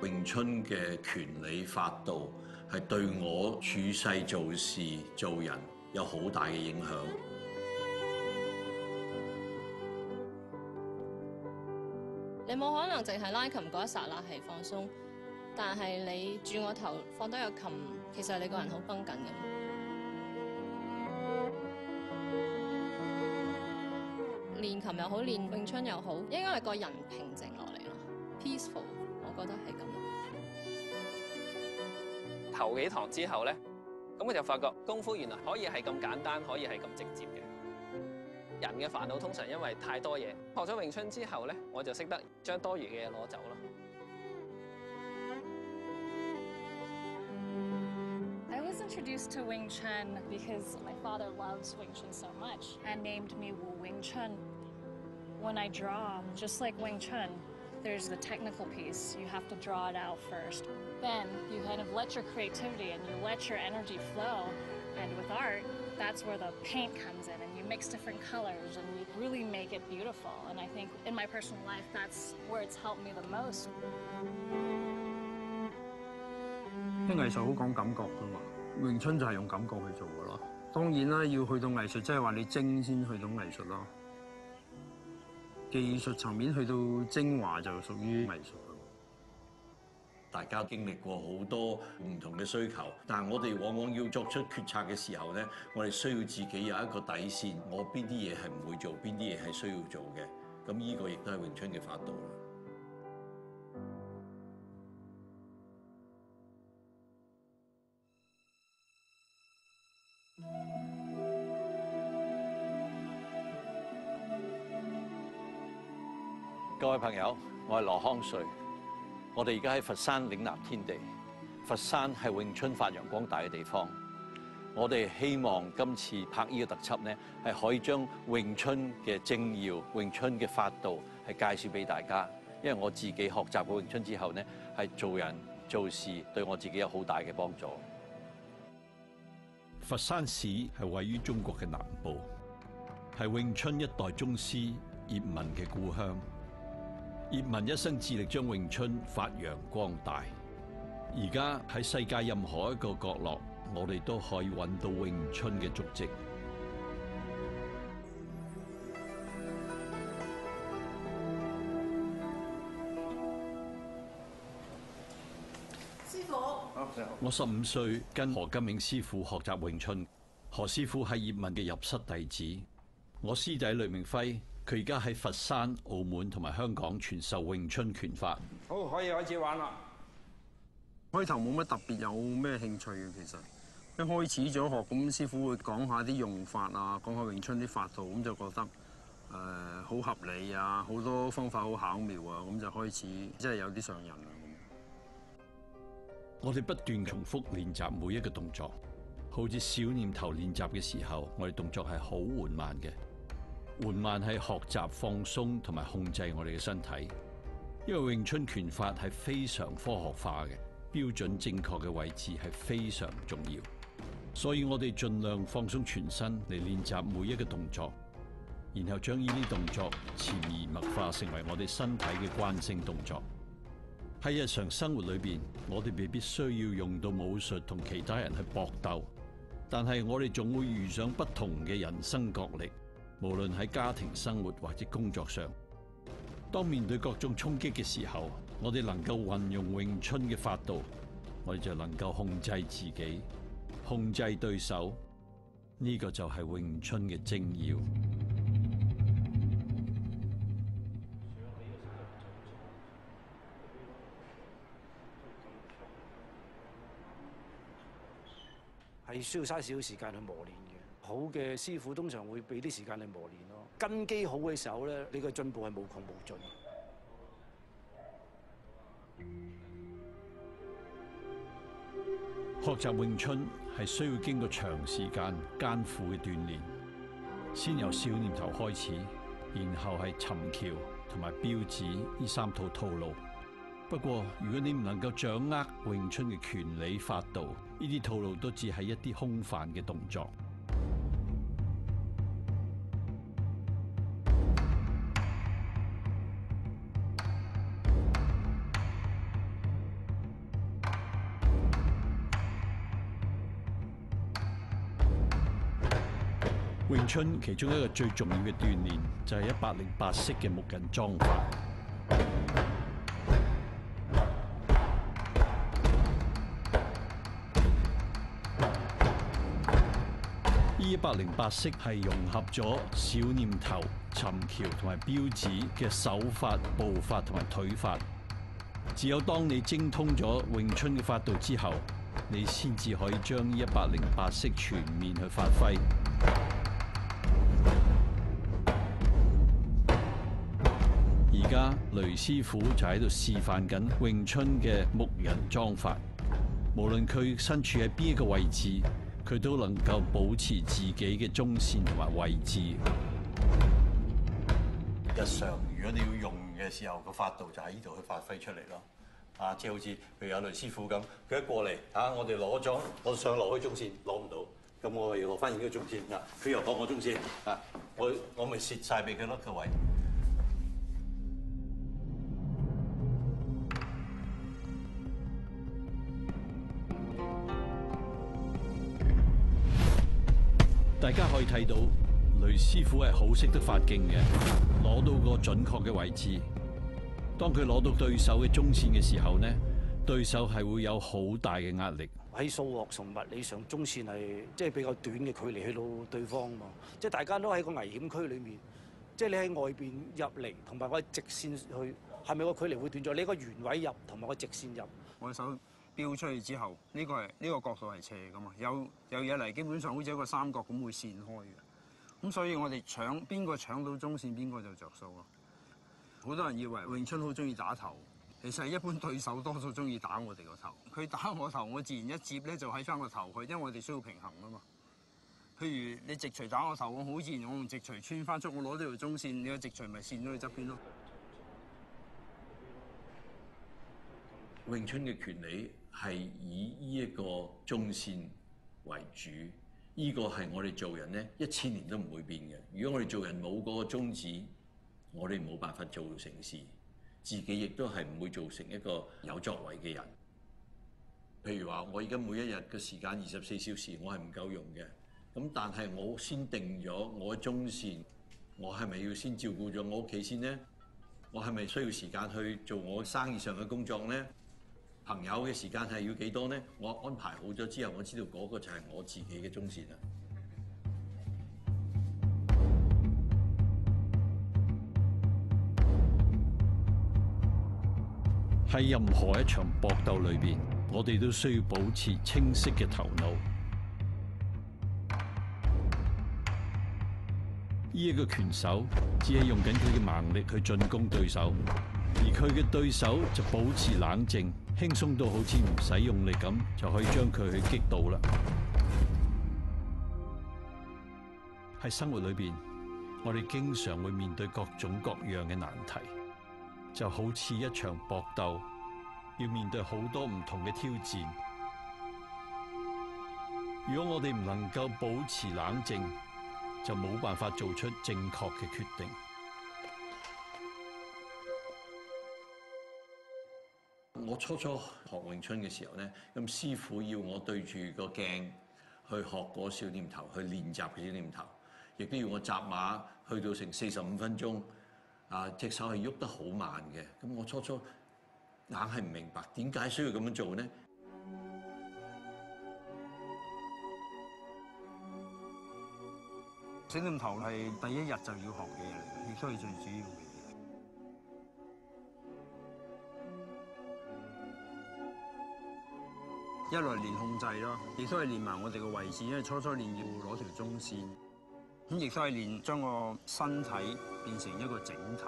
詠春嘅拳理法度係對我處世做事做人有好大嘅影響。你冇可能淨係拉琴嗰一剎那係放鬆，但係你轉個頭放低個琴，其實你個人好繃緊嘅。練琴又好，練詠春又好，應該係個人平靜落嚟咯 ，peaceful， 我覺得係咁。頭幾堂之後咧，咁我就發覺功夫原來可以係咁簡單，可以係咁直接嘅。人嘅煩惱通常因為太多嘢，學咗詠春之後咧，我就識得將多餘嘅嘢攞走咯。I was introduced to Wing Chun because my father loves Wing Chun so much and named me Wu Wing Chun. When I draw, just like Wing Chun, there's the technical piece. You have to draw it out first. Then you kind of let your creativity and you let your energy flow. And with art, that's where the paint comes in and you mix different colors and you really make it beautiful. And I think in my personal life, that's where it's helped me the most. 啲藝術好講感覺㗎嘛，詠春就係用感覺去做㗎咯。當然啦，要去到藝術，即係話你精先去到藝術咯。技術層面去到精華就屬於藝術咯。大家經歷過好多唔同嘅需求，但係我哋往往要作出決策嘅時候咧，我哋需要自己有一個底線，我邊啲嘢係唔會做，邊啲嘢係需要做嘅。咁呢個亦都係詠春嘅法度啦。各位朋友，我係羅康瑞。我哋而家喺佛山嶺南天地。佛山係詠春發揚光大嘅地方。我哋希望今次拍呢個特輯呢，係可以將詠春嘅精要、詠春嘅法度係介紹俾大家。因為我自己學習過詠春之後呢，係做人做事對我自己有好大嘅幫助。佛山市係位於中國嘅南部，係詠春一代宗師葉問嘅故鄉。葉問一生致力將詠春發揚光大，而家喺世界任何一個角落，我哋都可以揾到詠春嘅足跡。師傅，我15歲跟何金永師傅學習詠春，何師傅係葉問嘅入室弟子。我師弟雷明輝，佢而家喺佛山、澳門同埋香港傳授詠春拳法。好，可以開始玩啦。開頭冇乜特別有咩興趣嘅，其實一開始咗學，咁師傅會講下啲用法啊，講下詠春啲法度，咁就覺得好合理啊，好多方法好巧妙啊，咁就開始即係有啲上癮啦。我哋不斷重複練習每一個動作，好似小念頭練習嘅時候，我哋動作係好緩慢嘅。緩慢係學習放鬆同埋控制我哋嘅身體，因為詠春拳法係非常科學化嘅，標準正確嘅位置係非常重要，所以我哋盡量放鬆全身嚟練習每一個動作，然後將呢啲動作潛移默化成為我哋身體嘅慣性動作。喺日常生活裏邊，我哋未必需要用到武術同其他人去搏鬥，但係我哋總會遇上不同嘅人生角力。無論喺家庭生活或者工作上，當面對各種衝擊嘅時候，我哋能夠運用詠春嘅法度，我哋就能夠控制自己，控制對手。呢個就係詠春嘅精要。係需要嘥少少時間去磨練嘅。好嘅師傅通常會俾啲時間你磨練咯。根基好嘅時候咧，你嘅進步係無窮無盡。學習詠春係需要經過長時間艱苦嘅鍛鍊，先由小念頭開始，然後係尋橋同埋標指呢3套套路。不過，如果你唔能夠掌握詠春嘅拳理法度，呢啲套路都只係一啲空泛嘅動作。詠春其中一個最重要嘅鍛鍊就係108式嘅木人樁法。呢108式係融合咗小念頭、尋橋同埋標指嘅手法、步法同埋腿法。只有當你精通咗詠春嘅法道之後，你先至可以將呢108式全面去發揮。而家雷師傅就喺度示範緊詠春嘅木人樁法。無論佢身處喺邊一個位置，佢都能夠保持自己嘅中線同埋位置。日常如果你要用嘅時候，個法道就喺呢度去發揮出嚟咯。即係好似譬如有雷師傅咁，佢一過嚟我哋攞樁，我想攞開中線攞唔到，咁我又攞翻呢個中線佢又攞我中線我咪蝕晒俾佢咯個位。大家可以睇到雷師傅係好識得發勁嘅，攞到個準確嘅位置。當佢攞到對手嘅中線嘅時候呢，對手係會有好大嘅壓力。喺數學同物理上，中線係即係比較短嘅距離去到對方嘛。即係大家都喺個危險區裏面，即係你喺外邊入嚟，同埋我直線去，係咪個距離會短咗？你個原位入同埋個直線入，我手標出去之後，呢個角度係斜噶嘛，有嘢嚟，基本上好似一個三角咁會線開嘅。咁所以我哋邊個搶到中線，邊個就着數咯。好多人以為詠春好中意打頭，其實一般對手多數中意打我哋個頭。佢打我頭，我自然一接咧就喺翻個頭去，因為我哋需要平衡啊嘛。譬如你直錘打我頭，我好自然我用直錘穿翻出，我攞呢條中線，你個直錘咪線咗去側邊咯。詠春嘅拳理係以呢一個中線為主，呢個係我哋做人咧1000年都唔會變嘅。如果我哋做人冇嗰個宗旨，我哋冇辦法做成事，自己亦都係唔會做成一個有作為嘅人。譬如話，我而家每一日嘅時間24小時，我係唔夠用嘅。咁但係我先定咗我嘅中線，我係咪要先照顧咗我屋企先呢？我係咪需要時間去做我生意上嘅工作呢？朋友嘅時間係要幾多呢？我安排好咗之後，我知道嗰個就係我自己嘅中線啦。喺任何一場搏鬥裏邊，我哋都需要保持清晰嘅頭腦。呢一個拳手只係用緊佢嘅蠻力去進攻對手，而佢嘅對手就保持冷靜，輕鬆到好似唔使用力咁，就可以將佢去擊倒啦。喺生活裏邊，我哋經常會面對各種各樣嘅難題。就好似一場搏鬥，要面對好多唔同嘅挑戰。如果我哋唔能夠保持冷靜，就冇辦法做出正確嘅決定。我初學詠春嘅時候咧，咁師傅要我對住個鏡去學嗰小念頭，去練習嘅小念頭，亦都要我紮馬去到成45分鐘。隻手係喐得好慢嘅，咁我初硬係唔明白點解需要咁樣做呢？小念頭係第一日就要學嘅嘢嚟嘅，亦都係最主要嘅嘢。一來練控制咯，亦都係練埋我哋嘅位置，因為初練要攞條中線。咁亦都係練將個身體變成一個整體。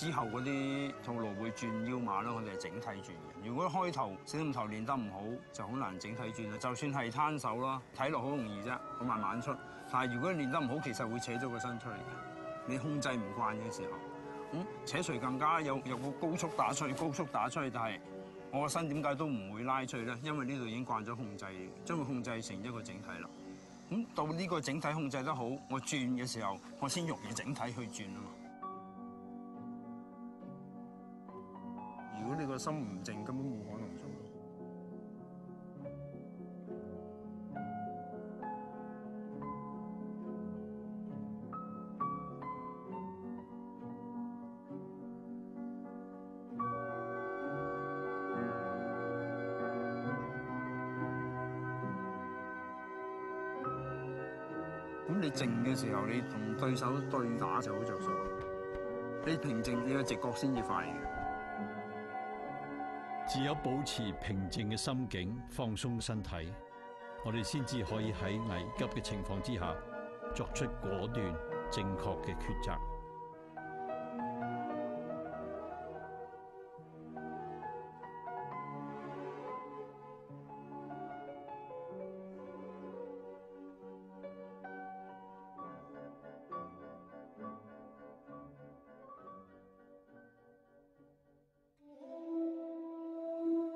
之後嗰啲套路會轉腰馬啦，我哋係整體轉嘅。如果開頭死動頭練得唔好，就好難整體轉啦。就算係攤手啦，睇落好容易啫，我慢慢出。但係如果你練得唔好，其實會扯咗個身出嚟嘅。你控制唔慣嘅時候，扯除更加有個高速打出去，但係我個身點解都唔會拉出去咧？因為呢度已經慣咗控制，將佢控制成一個整體啦。咁到呢個整體控制得好，我轉嘅時候，我先容易整體去轉啊嘛。如果你個心唔靜，根本冇可能做到。咁你靜嘅時候，你同對手對打就好着數。你平靜，你嘅直覺先至快嘅。只有保持平靜嘅心境，放鬆身體，我哋先至可以喺危急嘅情況之下作出果斷正確嘅抉擇。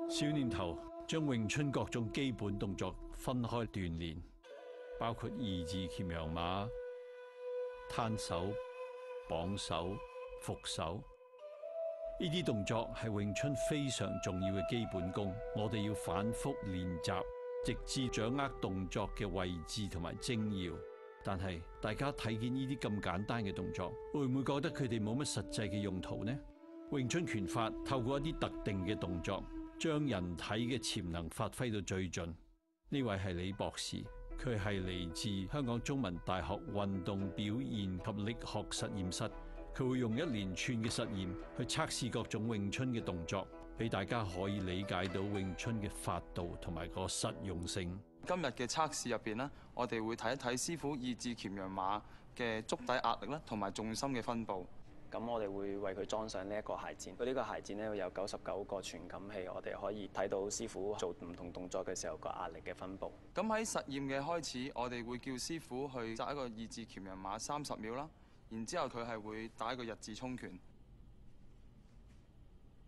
小年頭將詠春各種基本動作分開鍛煉，包括二字鉗羊馬、攤手、綁手、伏手。呢啲動作係詠春非常重要嘅基本功，我哋要反覆練習，直至掌握動作嘅位置同埋精要。但係大家睇見呢啲咁簡單嘅動作，會唔會覺得佢哋冇乜實際嘅用途呢？詠春拳法透過一啲特定嘅動作，將人體嘅潛能發揮到最盡。呢位係李博士，佢係嚟自香港中文大學運動表現及力學實驗室。佢會用一連串嘅實驗去測試各種詠春嘅動作，俾大家可以理解到詠春嘅法度同埋個實用性。今日嘅測試入邊呢，我哋會睇一睇師傅二字鉗羊馬嘅足底壓力啦，同埋重心嘅分佈。咁我哋會為佢裝上呢一個鞋墊，佢呢個鞋墊咧會有99個傳感器，我哋可以睇到師傅做唔同動作嘅時候個壓力嘅分佈。咁喺實驗嘅開始，我哋會叫師傅去紮一個二字鉗羊馬30秒啦，然之後佢係會打一個日字衝拳。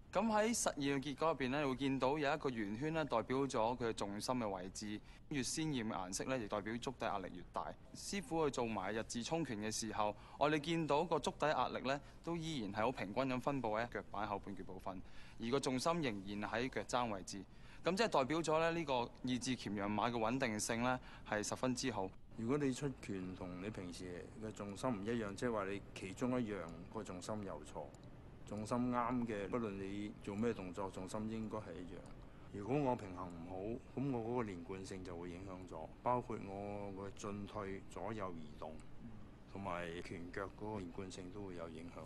咁喺實驗嘅結果入邊咧，你會見到有一個圓圈咧，代表咗佢嘅重心嘅位置。越鮮豔嘅顏色咧，亦代表足底壓力越大。師傅去做埋日字衝拳嘅時候，我哋見到個足底壓力咧，都依然係好平均咁分佈喺腳板後半橛部分，而個重心仍然喺腳踭位置。咁即係代表咗咧呢個二字鉗羊馬嘅穩定性咧係十分之好。如果你出拳同你平時嘅重心唔一樣，即係話你其中一樣個重心有錯，重心啱嘅，不論你做咩動作，重心應該係一樣。如果我平衡唔好，咁我嗰個連貫性就會影響咗，包括我個進退、左右移動，同埋拳腳嗰個連貫性都會有影響。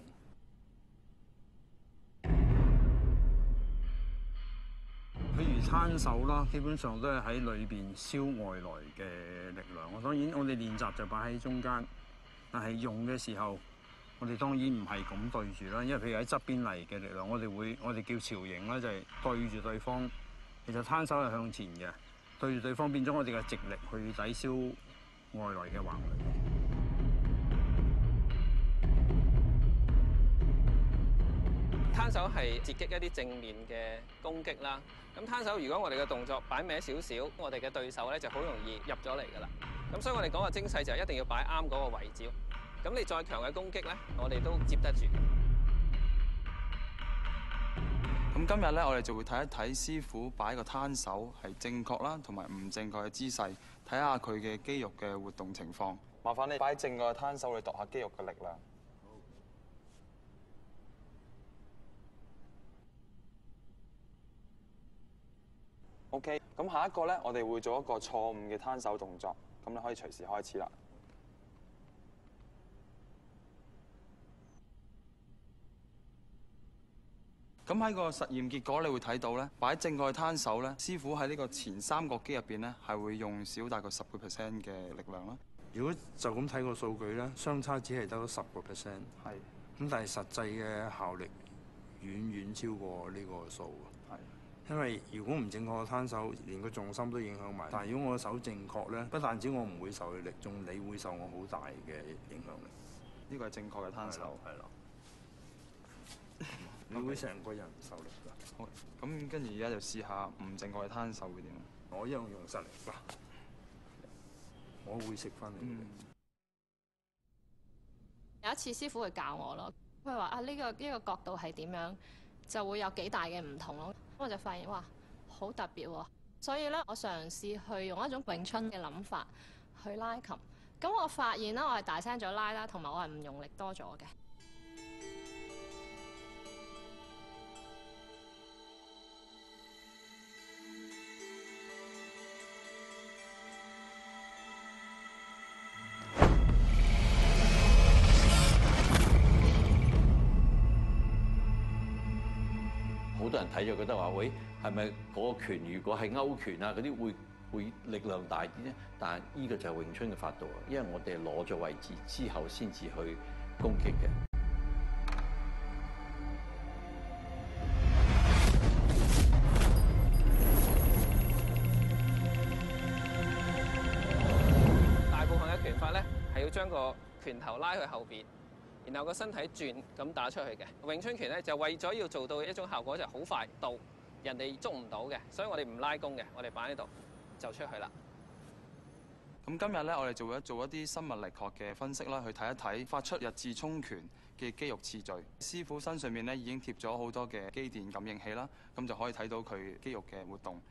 譬如攤手啦，基本上都係喺裏邊消外來嘅力量。當然我哋練習就擺喺中間，但係用嘅時候，我哋當然唔係咁對住啦。因為譬如喺側邊嚟嘅力量，我哋叫朝迎啦，就係對住對方。其實攤手係向前嘅，對住對方變咗我哋嘅直力去抵消外來嘅橫力。攤手係截擊一啲正面嘅攻擊啦。咁攤手如果我哋嘅動作擺歪少少，我哋嘅對手咧就好容易入咗嚟㗎啦。咁所以我哋講嘅精細就係一定要擺啱嗰個位置。咁你再強嘅攻擊咧，我哋都接得住。咁今日咧，我哋就會睇一睇師傅擺個攤手係正確啦，同埋唔正確嘅姿勢，睇下佢嘅肌肉嘅活動情況。麻煩你擺正個攤手去度下肌肉嘅力量。OK， 咁下一個咧，我哋會做一個錯誤嘅攤手動作，咁你可以隨時開始啦。咁喺個實驗結果，你會睇到咧，擺正個攤手咧，師傅喺呢個前三角肌入邊咧，係會用少大概10% 嘅力量啦。如果就咁睇個數據咧，相差只係得10%。係。咁但係實際嘅效力遠遠超過呢個數。因為如果唔正確嘅攤手，連個重心都影響埋。但係如果我手正確咧，不但止我唔會受佢力，仲你會受我好大嘅影響力。呢個係正確嘅攤手。係啦。你會成個人受力㗎。好，咁跟住而家就試下唔正確嘅攤手會點？我一樣用實力㗎。我會食翻你。有一次師傅會教我咯，佢話呢個角度係點樣，就會有幾大嘅唔同咯。我就發現哇，好特別喎！所以咧，我嘗試去用一種詠春嘅諗法去拉琴。咁我發現啦，我係大聲咗拉啦，同埋我係唔用力多咗嘅。好多人睇咗覺得話：喂，係咪嗰個拳如果係勾拳啊嗰啲會力量大啲咧？但係呢個就係詠春嘅法度啊，因為我哋係攞咗位置之後先至去攻擊嘅。大部分嘅拳法咧係要將個拳頭拉去後邊，然後個身體轉咁打出去嘅。詠春拳咧就為咗要做到一種效果，就好快到人哋捉唔到嘅，所以我哋唔拉弓嘅，我哋擺喺度就出去啦。咁今日咧，我哋就會做一啲生物力學嘅分析啦，去睇一睇發出日字衝拳嘅肌肉次序。師傅身上面咧已經貼咗好多嘅肌電感應器啦，咁就可以睇到佢肌肉嘅活動。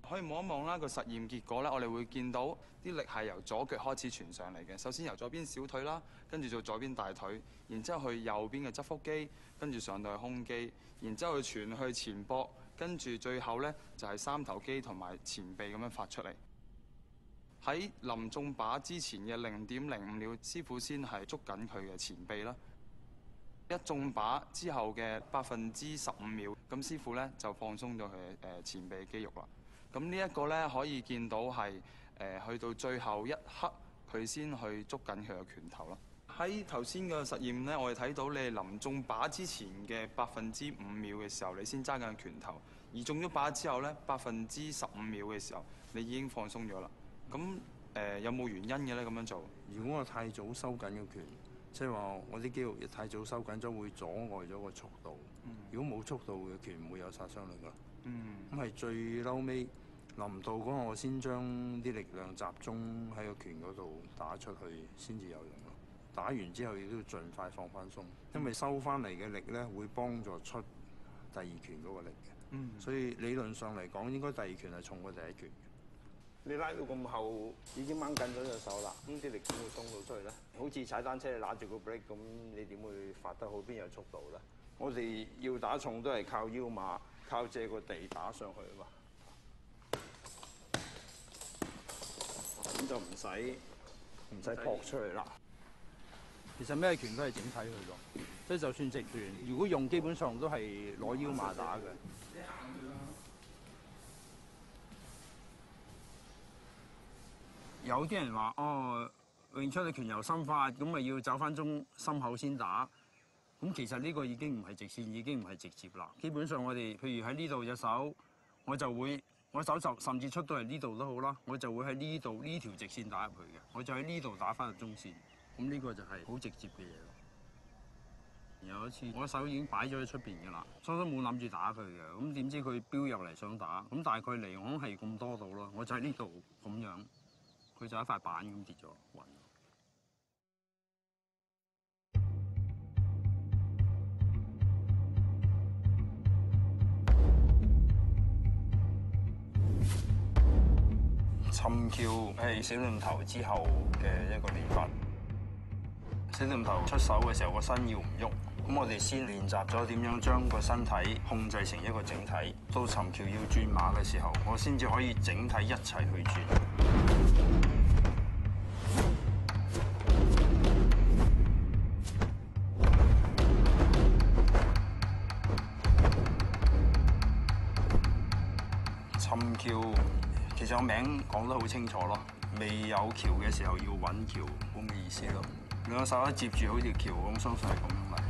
可以望一望啦個實驗結果咧，我哋會見到啲力係由左腳開始傳上嚟嘅。首先由左邊小腿啦，跟住做左邊大腿，然之後去右邊嘅側腹肌，跟住上到去胸肌，然之後傳去前膊，跟住最後咧就係三頭肌同埋前臂咁樣發出嚟。喺臨中靶之前嘅0.05秒，師傅先係捉緊佢嘅前臂啦。一中靶之後嘅15%秒，咁師傅咧就放鬆咗佢前臂肌肉啦。咁呢一個咧可以見到係去到最後一刻，佢先去捉緊佢嘅拳頭咯。喺頭先嘅實驗咧，我哋睇到你臨中靶之前嘅5%秒嘅時候，你先揸緊拳頭；而中咗靶之後咧，15%秒嘅時候，你已經放鬆咗啦。咁有冇原因嘅咧？咁樣做？如果我太早收緊個拳，即係話我啲肌肉亦太早收緊咗，會阻礙咗個速度。如果冇速度嘅拳，唔會有殺傷力㗎。咁係最嬲尾臨到嗰個，我先將啲力量集中喺個拳嗰度打出去，先至有用咯。打完之後亦都要盡快放翻鬆，因為收翻嚟嘅力咧會幫助出第二拳嗰個力嘅。所以理論上嚟講，應該第二拳係重過第一拳嘅。你拉到咁後，已經掹緊咗隻手啦，咁啲力點會鬆到出去咧？好似踩單車你揦住個 brake 咁，你點會發得好？邊有速度咧？我哋要打重都係靠腰馬，靠借個地打上去啊嘛。咁就唔使撲出去啦。其實咩拳都係整體去咯，即係就算直拳，如果用基本上都係攞腰馬打嘅。有啲人話詠春嘅拳由心法，咁咪要走翻中心口先打。咁其實呢個已經唔係直線，已經唔係直接啦。基本上我哋譬如喺呢度隻手，我手就甚至出到嚟呢度都好啦，我就會喺呢度呢條直線打入去嘅，我就喺呢度打翻入中線。咁呢個就係好直接嘅嘢咯。有一次我手已經擺咗喺出邊㗎啦，初初冇諗住打佢嘅，咁點知佢飆入嚟想打，咁大概離我係咁多度咯，我就喺呢度咁樣，佢就一塊板咁跌咗暈。沉橋係小念頭之後嘅一個練法。小念頭出手嘅時候，個身要唔喐，咁我哋先練習咗點樣將個身體控制成一個整體。到沉橋要轉馬嘅時候，我先至可以整體一齊去轉。沉橋其實個名講得好清楚咯，未有橋嘅時候要揾橋咁嘅意思咯。兩個手一接住，好似橋咁，相信係咁樣嚟。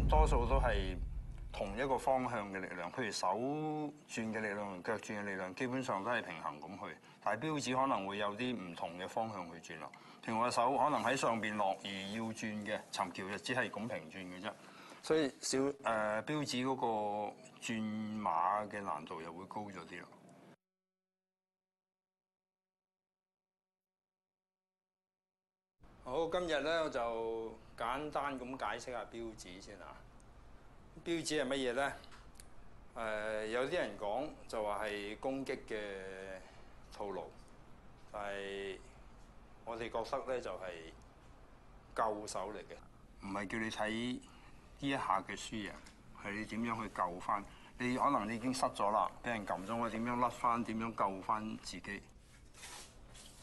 多數都係同一個方向嘅力量，譬如手轉嘅力量同腳轉嘅力量，基本上都係平衡咁去。但係標指可能會有啲唔同嘅方向去轉咯。譬如我手可能喺上邊落而要轉嘅，尋橋就只係咁平轉嘅啫。所以標指嗰個轉馬嘅難度又會高咗啲咯。好，今日咧我就簡單咁解釋下標指先啊。標指係乜嘢咧？有啲人講就話係攻擊嘅套路，但係我哋覺得咧就係救手嚟嘅，唔係叫你睇呢一下嘅輸贏，係你點樣去救翻。你可能你已經失咗啦，俾人撳咗，我點樣甩翻？點樣救翻自己？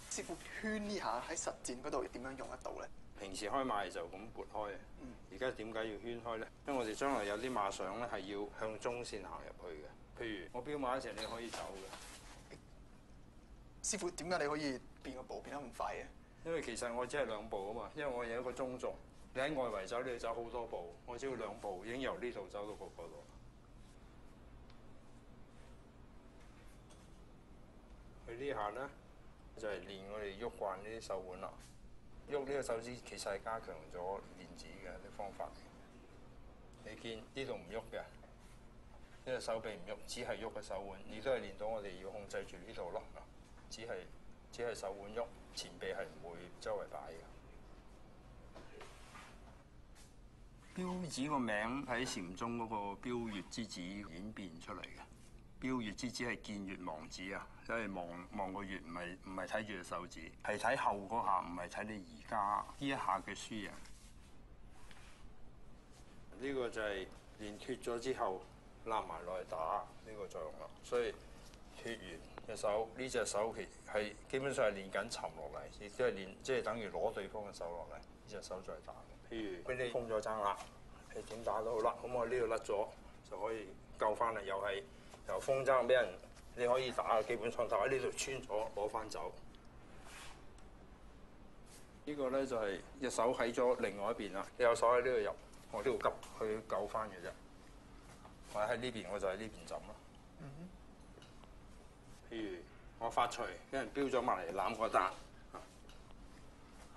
師傅圈呢下喺實戰嗰度點樣用得到咧？平時開馬就咁撥開嘅，而家點解要圈開咧？因為我哋將來有啲馬相咧係要向中線行入去嘅。譬如我標馬嗰時，你可以走嘅。師傅點解你可以變個步變得咁快嘅？因為其實我只係兩步啊嘛，因為我有一個中軸，你喺外圍走，你要走好多步，我只要兩步已經由呢度走到嗰度。佢呢下咧就係練我哋喐慣呢啲手腕啦。喐呢個手指其實係加強咗練指嘅啲方法。你見呢度唔喐嘅，呢個手臂唔喐，只係喐個手腕，亦都係練到我哋要控制住呢度咯。只係手腕喐，前臂係唔會周圍擺嘅。標指個名喺禪宗嗰個標月之指演變出嚟嘅。標月之指係見月忘指啊，即係望個月，唔係睇住隻手指，係睇後嗰下，唔係睇你而家呢一下嘅輸贏。呢個就係練脱咗之後攬埋落去打呢個作用啦。所以脱完隻手，呢隻手其係基本上係練緊沉落嚟，亦都係練即係等於攞對方嘅手落嚟，呢隻手再打。譬如俾你封咗爭啦，你點打都好啦，咁我呢度甩咗就可以救翻啦，又係。由風箏俾人，你可以打，基本上打喺呢度穿咗攞翻走。呢個咧就係隻手喺咗另外一邊啦，你有手喺呢度入，我呢度急去救翻嘅啫。或者喺呢邊，我就喺呢邊浸咯。譬如我發錘，俾人標咗埋嚟攬個彈，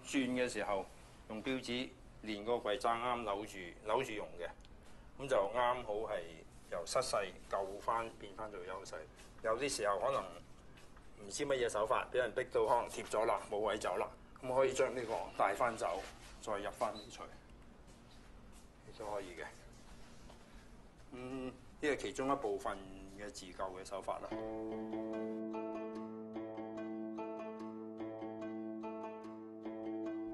轉嘅時候用標指練嗰個櫃踭啱扭住用嘅，咁就啱好係。由失勢救翻變翻做優勢，有啲時候可能唔知乜嘢手法，俾人逼到可能貼咗啦，冇位走啦，咁可以將呢個帶翻走，再入翻啲錘，亦都可以嘅。呢係其中一部分嘅自救嘅手法啦。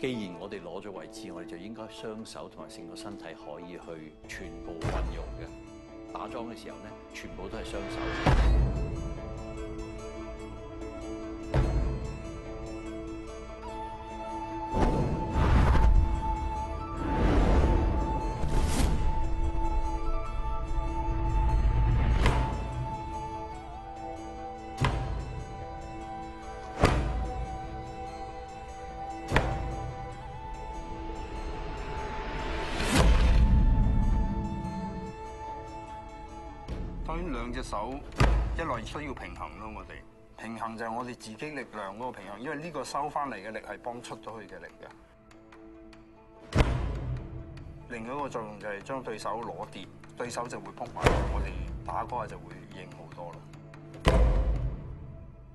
既然我哋攞咗位置，我哋就應該雙手同埋成個身體可以去全部運用嘅。打樁嘅時候咧，全部都係雙手。當然兩隻手一來需要平衡咯，我哋平衡就係我哋自己力量嗰個平衡，因為呢個收翻嚟嘅力係幫出咗去嘅力嘅。另外一個作用就係將對手攞跌，對手就會撲埋，我哋打嗰下就會贏好多啦。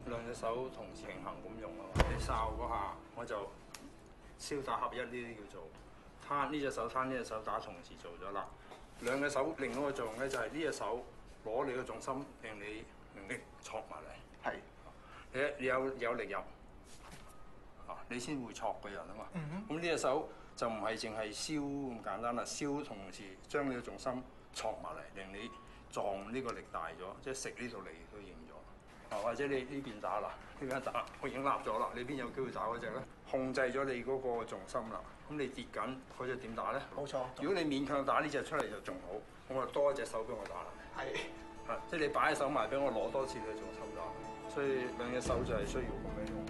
兩隻手同時平衡咁用啊！你哨嗰下我就消打合一，呢啲叫做攤呢隻手攤呢隻手打，同時做咗啦。兩隻手另外一個作用咧就係呢隻手攞你個重心，令你用力戳埋嚟。係，你有力入，你先會戳個人啊嘛。咁呢隻手就唔係淨係燒咁簡單啦。燒同時將你嘅重心戳埋嚟，令你撞呢個力大咗，即係食呢度力都應咗。或者你呢邊打啦，呢邊打，我已經立咗啦，你邊有機會打嗰隻咧？控制咗你嗰個重心啦。咁你跌緊嗰隻點打咧？冇錯。如果你勉強打呢隻出嚟就仲好，我就多一隻手俾我打啦。係。即係你擺隻手埋俾我攞多次你嘅重心打，所以兩隻手就係需要咁樣用。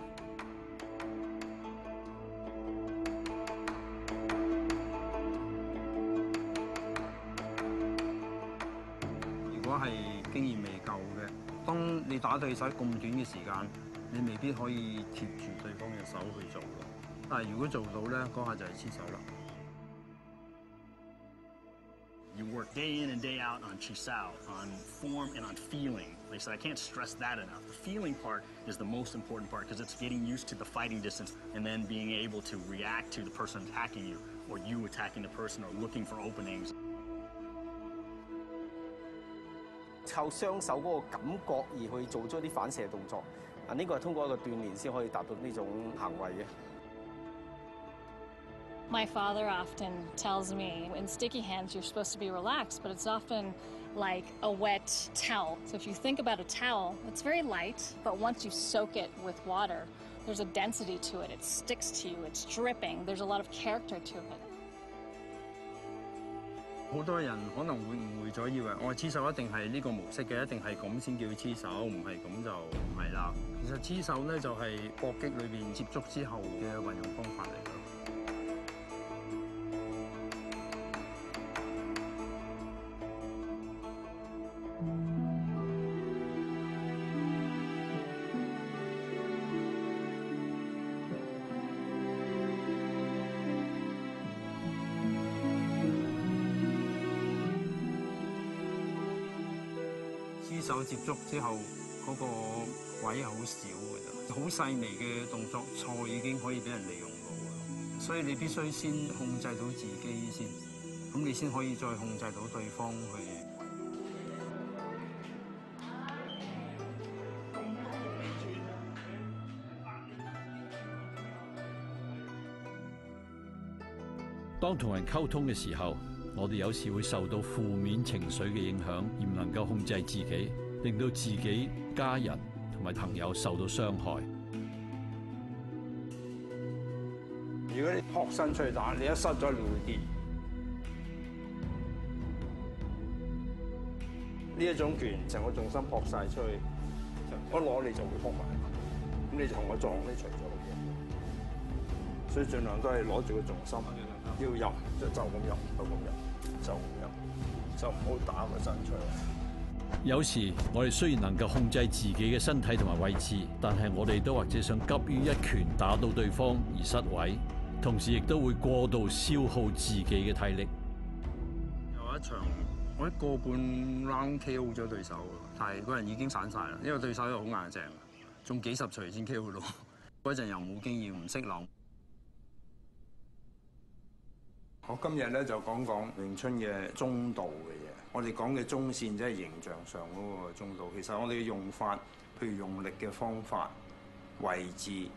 如果係經驗未夠嘅，當你打對手咁短嘅時間，你未必可以貼住對方嘅手去做咯。但係如果做到咧，嗰下就係黐手啦。You work day in and day out on chisao, on form and on feeling. Like I said, I can't stress that enough. The feeling part is the most important part because it's getting used to the fighting distance and then being able to react to the person attacking you or you attacking the person or looking for openings. 靠雙手嗰個感覺而去做咗啲反射動作，呢個係通過一個鍛鍊先可以達到呢種行為嘅。My father often tells me, in sticky hands, you're supposed to be relaxed, but it's often like a wet towel. So if you think about a towel, it's very light, but once you soak it with water, there's a density to it. It sticks to you, it's dripping, there's a lot of character to it. 好多人可能會誤會咗，以為我黐手一定係呢個模式嘅，一定係咁先叫黐手，唔係咁就唔係啦。其實黐手咧就係搏擊裏邊接觸之後嘅運用方法嚟㗎。黐手接觸之後，嗰個位係好少嘅啫，好細微嘅動作錯已經可以俾人利用到㗎，所以你必須先控制到自己先，咁你先可以再控制到對方去。當同人溝通嘅時候，我哋有時會受到負面情緒嘅影響，而唔能夠控制自己，令到自己、家人同埋朋友受到傷害。如果你撲身出去打，你一失咗你會跌。呢一種拳成個重心撲晒出去，一攞你就會撲埋，咁你就同我撞呢除咗好嘅。所以盡量都係攞住個重心，要入就咁入，就咁入。就唔入，就唔好打個身出嚟。有時我哋雖然能夠控制自己嘅身體同埋位置，但係我哋都或者想急於一拳打到對方而失位，同時亦都會過度消耗自己嘅體力。有一場我一個半 round KO 咗對手，但係個人已經散晒啦，因為對手又好硬淨，仲幾十錘先 KO 到。嗰陣又冇經驗，唔識諗。我今日咧就講講詠春嘅中道嘅嘢。我哋講嘅中線即係形象上嗰個中道。其實我哋嘅用法，譬如用力嘅方法、位置、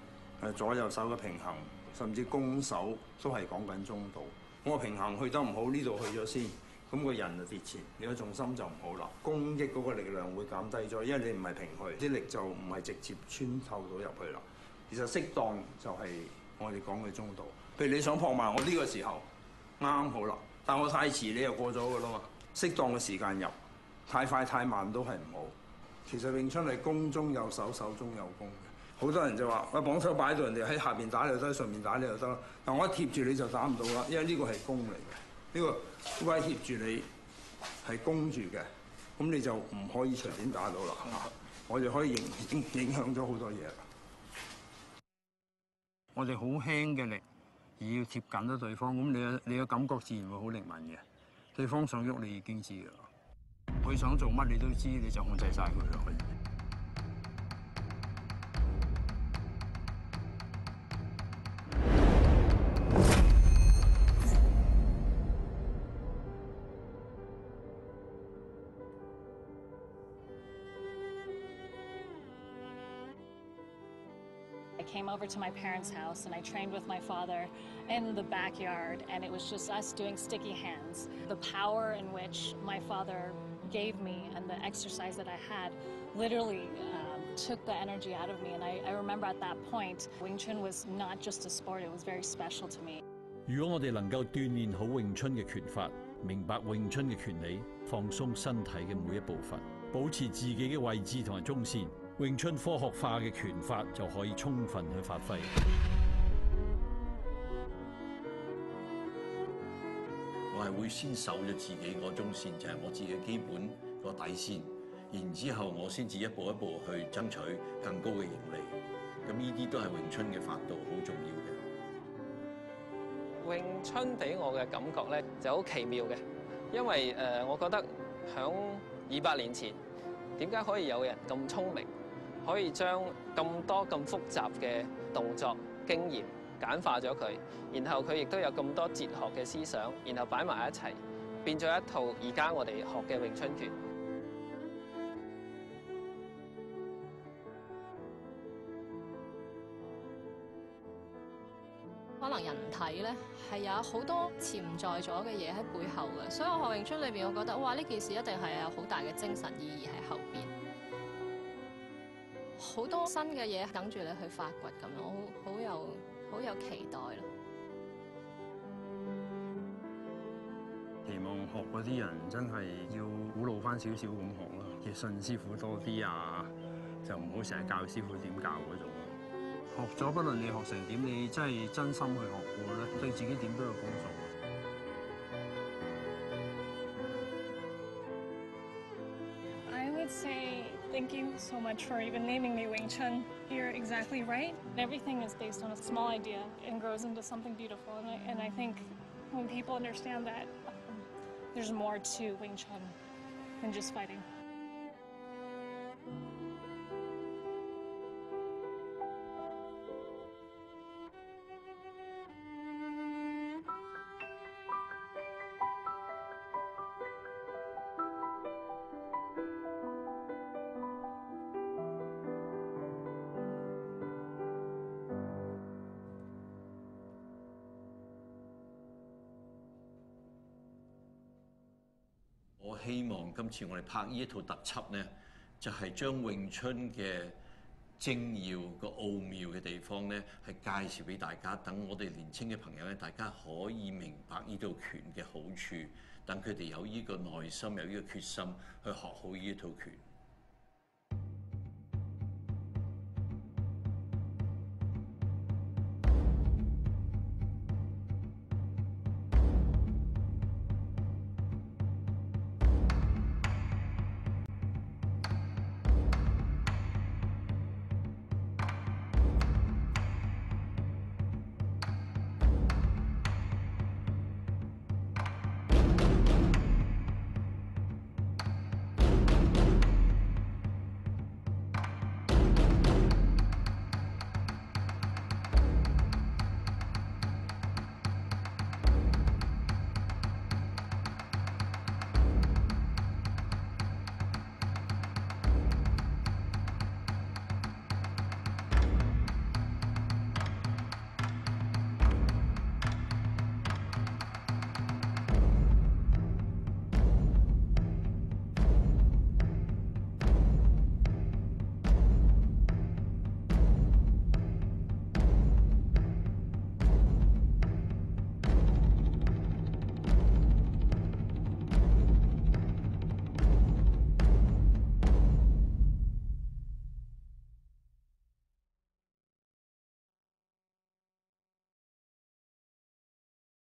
左右手嘅平衡，甚至攻守都係講緊中道。我平衡去得唔好，呢度去咗先，咁個人就跌前，你個重心就唔好啦。攻擊嗰個力量會減低咗，因為你唔係平去，啲力就唔係直接穿透到入去啦。其實適當就係我哋講嘅中道。譬如你想撲埋我呢個時候。啱好啦，但我太遲，你又過咗㗎啦嘛。適當嘅時間入，太快太慢都係唔好。其實詠春係攻中有守，守中有攻嘅。好多人就話：我綁手擺到人哋喺下邊打你就得，上面打你就得啦。但我一貼住你就打唔到啦，因為呢個係攻嚟嘅。呢個位貼住你係攻住嘅，咁你就唔可以隨便打到啦。我哋可以影響咗好多嘢。我哋好輕嘅力。而要貼緊咗對方，咁你嘅感覺自然會好靈敏嘅。對方想喐，你已經知㗎啦。佢想做乜你都知，你就控制晒佢咯。came over to my parents' house and I trained with my father in the backyard, and it was just us doing sticky hands. The power in which my father gave me and the exercise that I had literally took the energy out of me. And I remember at that point, Wing Chun was not just a sport, it was very special to me. 如果我哋能夠鍛鍊好詠春嘅拳法，明白詠春嘅拳理，放鬆身體嘅每一部分，保持自己嘅位置同埋中線，詠春科學化嘅拳法就可以充分去發揮。我係會先守咗自己個中線，就係我自己嘅基本個底線，然之後我先至一步一步去爭取更高嘅盈利。咁呢啲都係詠春嘅法度好重要嘅。詠春俾我嘅感覺咧就好奇妙嘅，因為我覺得響200年前，點解可以有人咁聰明，可以將咁多咁複雜嘅動作經驗簡化咗佢，然後佢亦都有咁多哲學嘅思想，然後擺埋一齊，變咗一套而家我哋學嘅詠春拳。可能人體咧係有好多潛在咗嘅嘢喺背後嘅，所以我學詠春裏邊，我覺得哇呢件事一定係有好大嘅精神意義喺後邊，好多新嘅嘢等住你去發掘咁樣，我好有期待咯。期望學嗰啲人真係要古老翻少少咁學咯，要信師傅多啲啊，就唔好成日教師傅點教嗰種。學咗不論你學成點，你真係真心去學過咧，對自己點都有幫助。I would say thank you so much for even naming me Wing Chun. You're exactly right. Everything is based on a small idea and grows into something beautiful. And I think when people understand that, there's more to Wing Chun than just fighting.我希望今次我哋拍呢一套特輯呢，就係將詠春嘅精要個奧妙嘅地方呢，係介紹俾大家，等我哋年青嘅朋友咧，大家可以明白呢套拳嘅好處，等佢哋有呢個耐心，有呢個決心去學好呢一套拳。